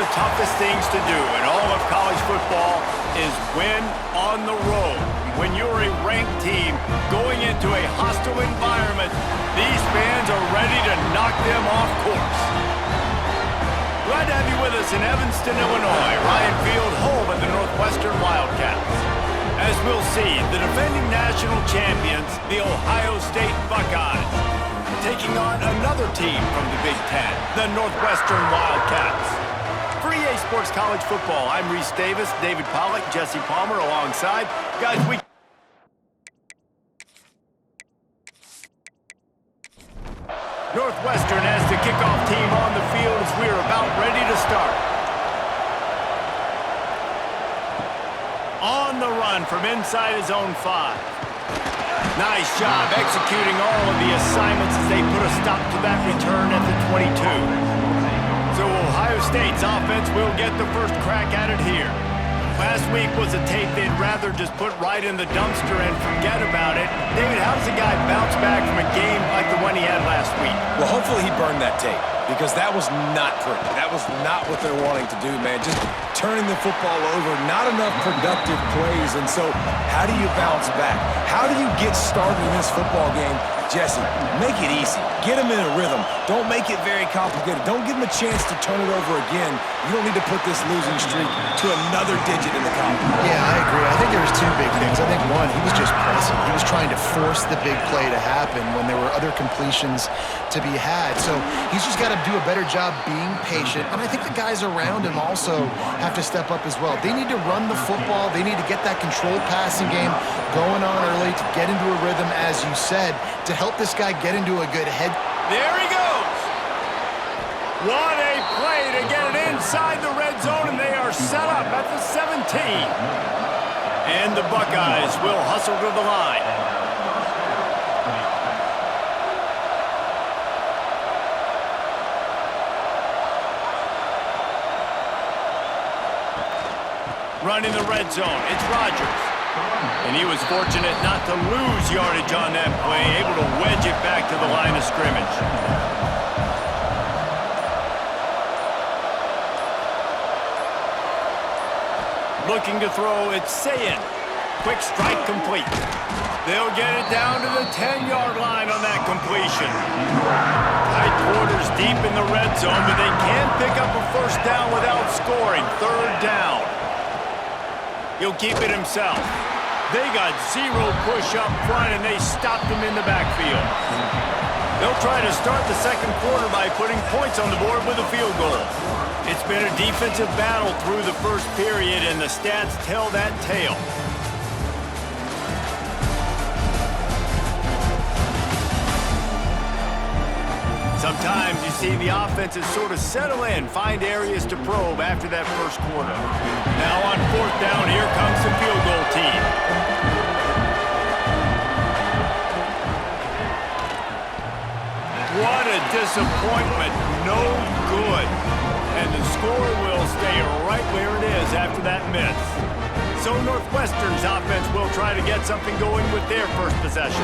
the toughest things to do in all of college football is win on the road. When you're a ranked team going into a hostile environment, these fans are ready to knock them off course. Glad to have you with us in Evanston, Illinois. Ryan Field, home of the Northwestern Wildcats. As we'll see, the defending national champions, the Ohio State Buckeyes, taking on another team from the Big Ten, the Northwestern Wildcats. For EA Sports College Football, I'm Reese Davis, David Pollack, Jesse Palmer alongside. Guys, Northwestern has the kickoff team on the field as we're about ready to start. On the run from inside his own 5. Nice job executing all of the assignments as they put a stop to that return at the 22. So Ohio State's offense will get the first crack at it here. Last week was a tape they'd rather just put right in the dumpster and forget about it. David, how does a guy bounce back from a game like the one he had last week? Well, hopefully he burned that tape, because that was not pretty. That was not what they're wanting to do, man. Just turning the football over, not enough productive plays. And so how do you bounce back? How do you get started in this football game? Jesse, make it easy. Get him in a rhythm. Don't make it very complicated. Don't give him a chance to turn it over again. You don't need to put this losing streak to another digit in the column. Yeah, I agree. I think there was two big things. I think one, he was just pressing. He was trying to force the big play to happen when there were other completions to be had. So he's just got to do a better job being patient. And I think the guys around him also have to step up as well. They need to run the football. They need to get that controlled passing game going on early to get into a rhythm, as you said, to help this guy get into a good head. There he goes. What a play to get it inside the red zone, and they are set up at the 17. And the Buckeyes will hustle to the line. Running the red zone, it's Rodgers. And he was fortunate not to lose yardage on that play, able to wedge it back to the line of scrimmage. Looking to throw, it's Sayin. Quick strike complete. They'll get it down to the 10-yard line on that completion. Tight quarters deep in the red zone, but they can pick up a first down without scoring. Third down. He'll keep it himself. They got zero push up front, and they stopped him in the backfield. They'll try to start the second quarter by putting points on the board with a field goal. It's been a defensive battle through the first period, and the stats tell that tale. Sometimes you see the offenses sort of settle in, find areas to probe after that first quarter. Now on fourth down, here comes the field goal team. What a disappointment. No good. And the score will stay right where it is after that miss. So Northwestern's offense will try to get something going with their first possession.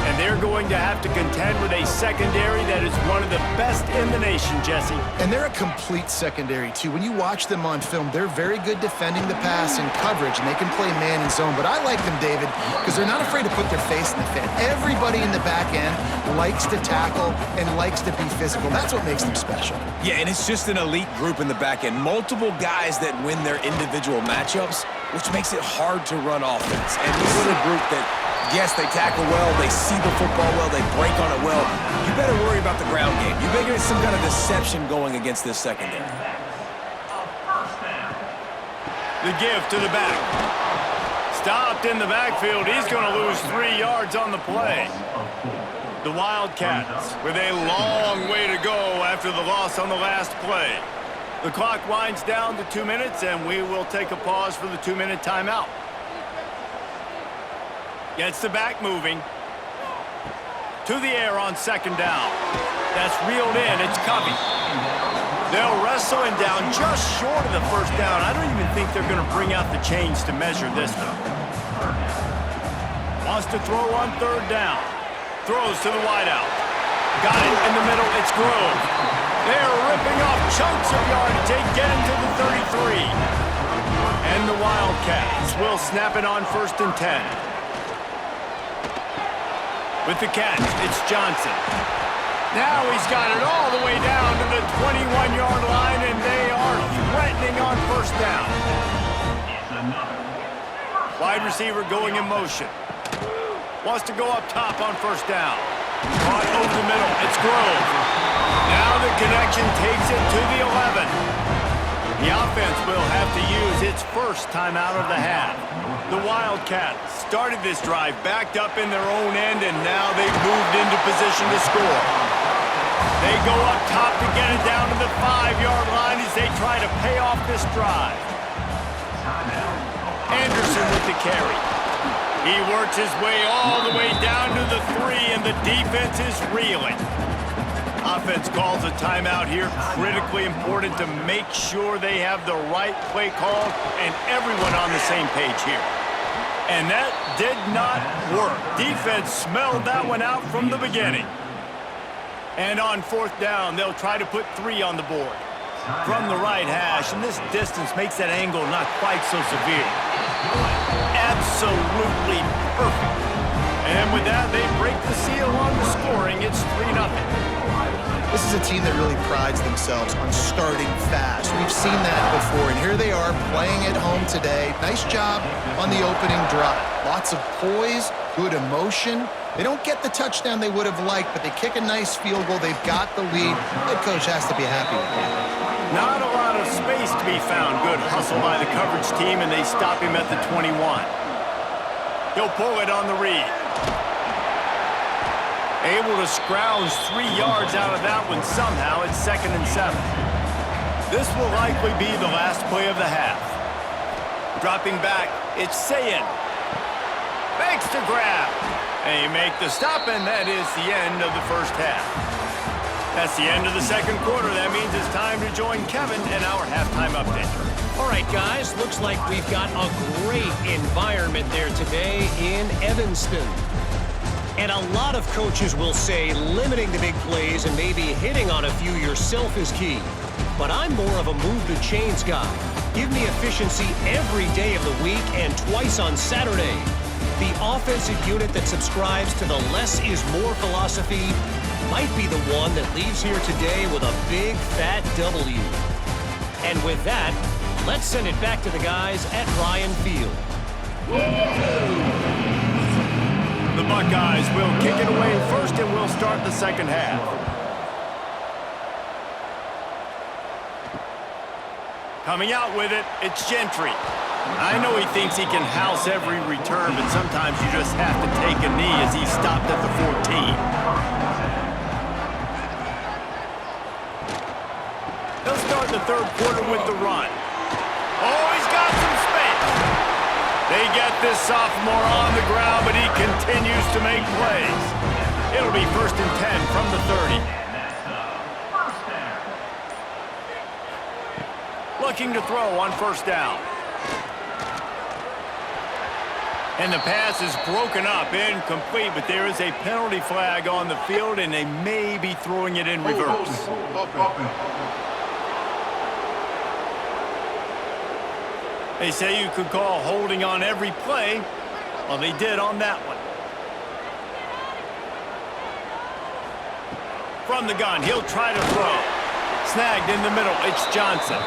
And they're going to have to contend with a secondary that is one of the best in the nation, Jesse. And they're a complete secondary, too. When you watch them on film, they're very good defending the pass and coverage, and they can play man and zone. But I like them, David, because they're not afraid to put their face in the fan. Everybody in the back end likes to tackle and likes to be physical. That's what makes them special. Yeah, and it's just an elite group in the back end. Multiple guys that win their individual matchups, which makes it hard to run offense. And this is a group that, yes, they tackle well, they see the football well, they break on it well. You better worry about the ground game. You better get some kind of deception going against this secondary. The give to the back. Stopped in the backfield. He's going to lose 3 yards on the play. The Wildcats with a long way to go after the loss on the last play. The clock winds down to 2 minutes, and we will take a pause for the 2-minute timeout. Gets the back moving. To the air on second down. That's reeled in. It's Covey. They'll wrestle him down just short of the first down. I don't even think they're going to bring out the chains to measure this one. Wants to throw on third down. Throws to the wideout. Got it in the middle. It's Grove. They're ripping off chunks of yardage. They get into the 33. And the Wildcats will snap it on 1st and 10. With the catch, it's Johnson. Now he's got it all the way down to the 21-yard line, and they are threatening on 1st down. Wide receiver going in motion. Wants to go up top on 1st down. Caught over the middle. It's Grove. Now the connection takes it to the 11. The offense will have to use its first timeout of the half. The Wildcats started this drive backed up in their own end, and now they've moved into position to score. They go up top to get it down to the 5-yard line as they try to pay off this drive. Anderson with the carry. He works his way all the way down to the 3, and the defense is reeling. Offense calls a timeout here. Critically important to make sure they have the right play call and everyone on the same page here. And that did not work. Defense smelled that one out from the beginning. And on 4th down, they'll try to put 3 on the board. From the right hash, and this distance makes that angle not quite so severe. Absolutely perfect. And with that, they break the seal on the scoring. It's 3-0. This is a team that really prides themselves on starting fast. We've seen that before, and here they are playing at home today. Nice job on the opening drive. Lots of poise, good emotion. They don't get the touchdown they would have liked, but they kick a nice field goal. They've got the lead. Head coach has to be happy with that. Not a lot of space to be found. Good hustle by the coverage team, and they stop him at the 21. He'll pull it on the read. Able to scrounge 3 yards out of that one somehow. It's 2nd and 7. This will likely be the last play of the half. Dropping back, it's Sayin. Makes the grab. They make the stop, and that is the end of the first half. That's the end of the second quarter. That means it's time to join Kevin in our halftime update. All right, guys, looks like we've got a great environment there today in Evanston. And a lot of coaches will say limiting the big plays and maybe hitting on a few yourself is key. But I'm more of a move the chains guy. Give me efficiency every day of the week and twice on Saturday. The offensive unit that subscribes to the less is more philosophy might be the one that leaves here today with a big fat W. And with that, let's send it back to the guys at Ryan Field. The Buckeyes will kick it away first, and we'll start the second half. Coming out with it, it's Gentry. I know he thinks he can house every return, but sometimes you just have to take a knee as he stopped at the 14. He'll start the third quarter with the run. Oh, he's got some space. They get this sophomore on the ground, but he continues to make plays. It'll be 1st and 10 from the 30. Looking to throw on 1st down. And the pass is broken up, incomplete, but there is a penalty flag on the field, and they may be throwing it in reverse. They say you could call holding on every play. Well, they did on that one. From the gun, he'll try to throw. Snagged in the middle, it's Johnson.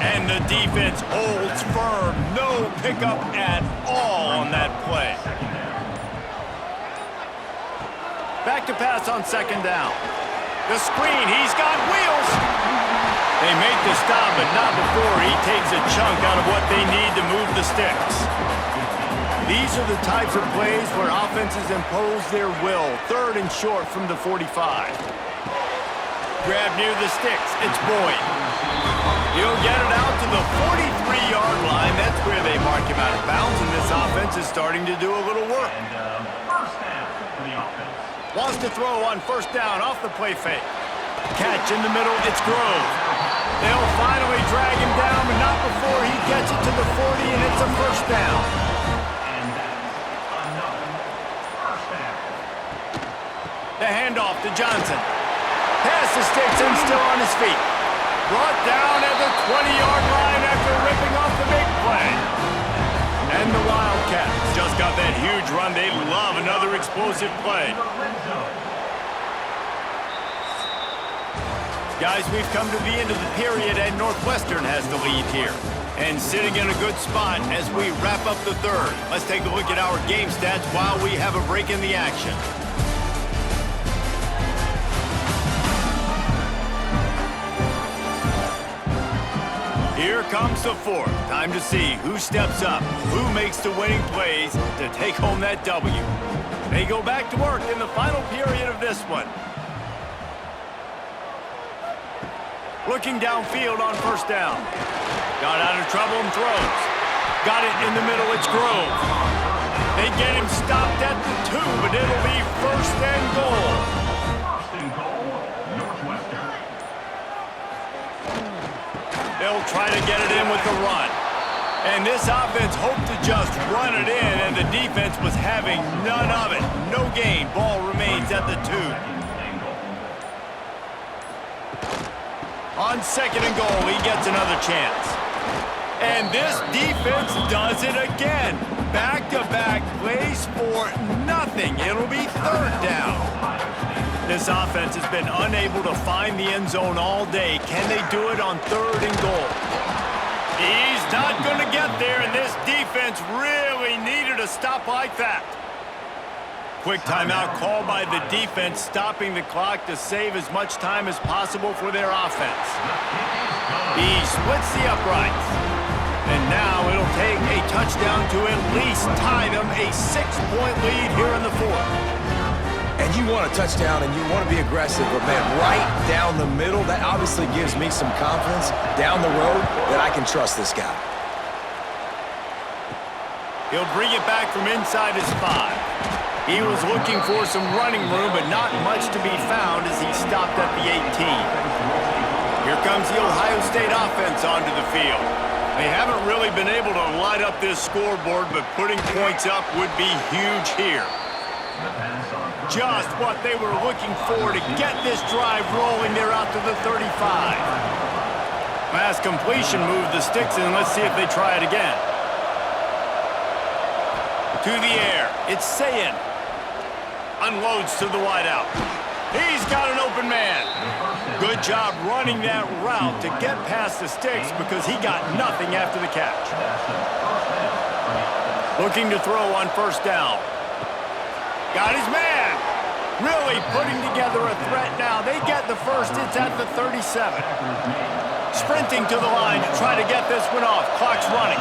And the defense holds firm. No pickup at all on that play. Back to pass on 2nd down. The screen, he's got wheels. They make the stop, but not before he takes a chunk out of what they need to move the sticks. These are the types of plays where offenses impose their will. 3rd and short from the 45. Grab near the sticks. It's Boyd. He'll get it out to the 43-yard line. That's where they mark him out of bounds, and this offense is starting to do a little work. First down for the offense. Wants to throw on 1st down off the play fake. Catch in the middle. It's Grove. They'll finally drag him down, but not before he gets it to the 40, and it's a 1st down. And that's another first down. The handoff to Johnson. Pass the sticks and still on his feet. Brought down at the 20-yard line after ripping off the big play. And the Wildcats just got that huge run. They love another explosive play. Guys, we've come to the end of the period, and Northwestern has the lead here. And sitting in a good spot as we wrap up the third. Let's take a look at our game stats while we have a break in the action. Here comes the fourth. Time to see who steps up, who makes the winning plays to take home that W. They go back to work in the final period of this one. Looking downfield on first down. Got out of trouble and throws. Got it in the middle, it's Grove. They get him stopped at the 2, but it'll be first and goal. First and goal, Northwestern. They'll try to get it in with the run. And this offense hoped to just run it in, and the defense was having none of it. No gain. Ball remains at the 2. On second and goal, he gets another chance. And this defense does it again. Back-to-back plays for nothing. It'll be third down. This offense has been unable to find the end zone all day. Can they do it on third and goal? He's not going to get there, and this defense really needed a stop like that. Quick timeout called by the defense, stopping the clock to save as much time as possible for their offense. He splits the uprights. And now it'll take a touchdown to at least tie them a 6-point lead here in the fourth. And you want a touchdown and you want to be aggressive, but man, right down the middle, that obviously gives me some confidence down the road that I can trust this guy. He'll bring it back from inside his 5. He was looking for some running room, but not much to be found as he stopped at the 18. Here comes the Ohio State offense onto the field. They haven't really been able to light up this scoreboard, but putting points up would be huge here. Just what they were looking for to get this drive rolling there out to the 35. Pass completion moved the sticks in. Let's see if they try it again. To the air. It's Sayin. Unloads to the wideout. He's got an open man. Good job running that route to get past the sticks because he got nothing after the catch. Looking to throw on first down. Got his man. Really putting together a threat now. They get the first. It's at the 37. Sprinting to the line to try to get this one off. Clock's running.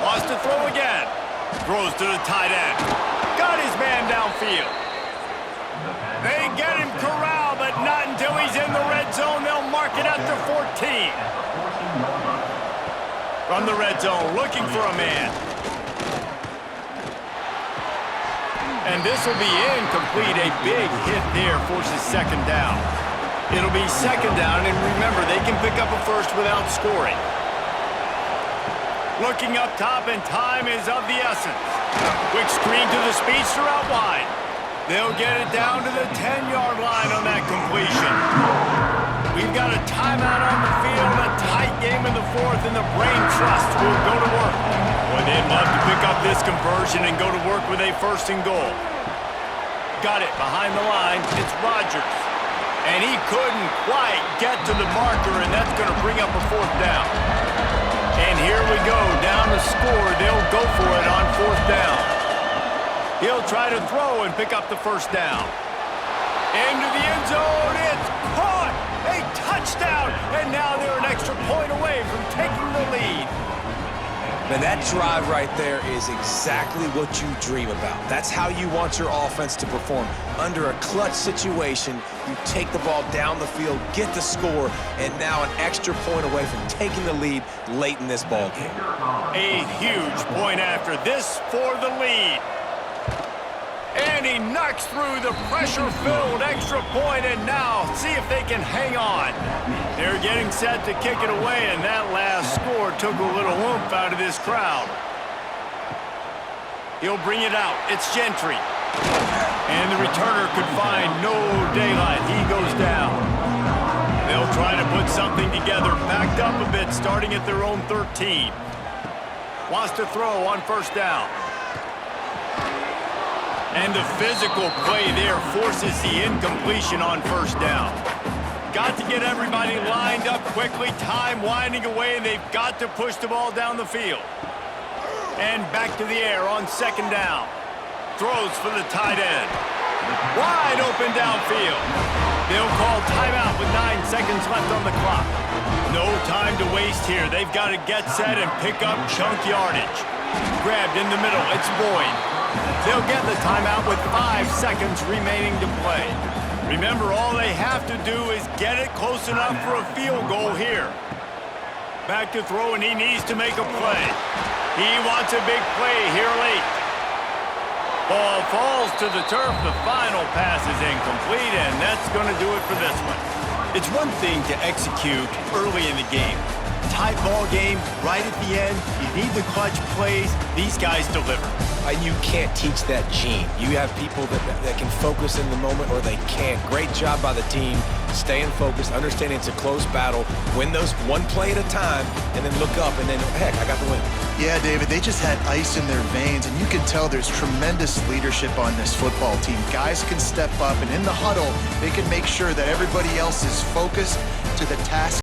Wants to throw again. Throws to the tight end. Got his man downfield. They get him corralled, but not until he's in the red zone. They'll mark it at the 14. From the red zone, looking for a man. And this will be incomplete. A big hit there forces second down. It'll be second down, and remember, they can pick up a first without scoring. Looking up top, and time is of the essence. Quick screen to the speedster out wide. They'll get it down to the 10-yard line on that completion. We've got a timeout on the field, a tight game in the fourth, and the brain trust will go to work. Boy, they'd love to pick up this conversion and go to work with a first and goal. Got it behind the line. It's Rodgers. And he couldn't quite get to the marker, and that's going to bring up a fourth down. And here we go, down the score. They'll go for it on fourth down. He'll try to throw and pick up the first down. Into the end zone, it's caught! A touchdown! And now they're an extra point away from taking the lead. Man, that drive right there is exactly what you dream about. That's how you want your offense to perform. Under a clutch situation, you take the ball down the field, get the score, and now an extra point away from taking the lead late in this ball game. A huge point after this for the lead. And he knocks through the pressure-filled extra point, and now see if they can hang on. They're getting set to kick it away, and that last score took a little oomph out of this crowd. He'll bring it out. It's Gentry. And the returner could find no daylight. He goes down. They'll try to put something together, backed up a bit, starting at their own 13. Wants to throw on first down. And the physical play there forces the incompletion on first down. Got to get everybody lined up quickly, time winding away, and they've got to push the ball down the field. And back to the air on second down. Throws for the tight end. Wide open downfield. They'll call timeout with 9 seconds left on the clock. No time to waste here. They've got to get set and pick up chunk yardage. Grabbed in the middle. It's Boyd. They'll get the timeout with 5 seconds remaining to play. Remember, all they have to do is get it close enough for a field goal here. Back to throw, and he needs to make a play. He wants a big play here late. Ball falls to the turf. The final pass is incomplete, and that's going to do it for this one. It's one thing to execute early in the game. Tight ball game, right at the end. You need the clutch plays. These guys deliver. And you can't teach that gene. You have people that can focus in the moment or they can't. Great job by the team, staying focused, understanding it's a close battle, win those one play at a time, and then look up and then, heck, I got the win. Yeah, David, they just had ice in their veins, and you can tell there's tremendous leadership on this football team. Guys can step up, and in the huddle, they can make sure that everybody else is focused to the task